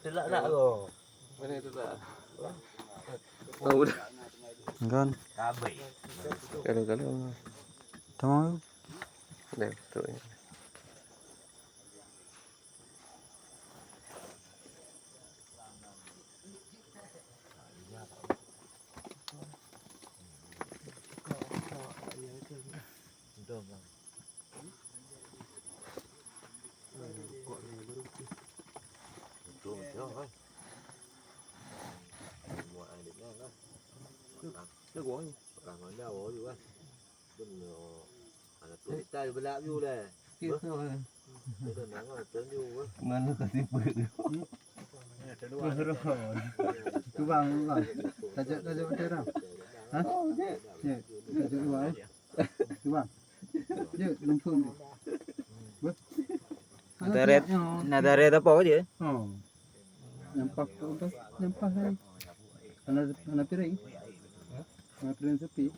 Telak tak kau? Mana itu tak? Oh, udah. Kan. Kabel. Kalau. Tamam. Dah, betul. Nó quẩn. Càng ngồi đau ổ juga. Bên ada tulis tadi belak view dah. Itu nang ada view. Mana kasih ber. Tu bang. Tajuk berterang. Hah? Ya. Tajuk dua. Tu bang. Ya, lumpur. Nadaret apa je? Oh. Nampak apa? Nampak kan? Anak piring. Anak piring sepi.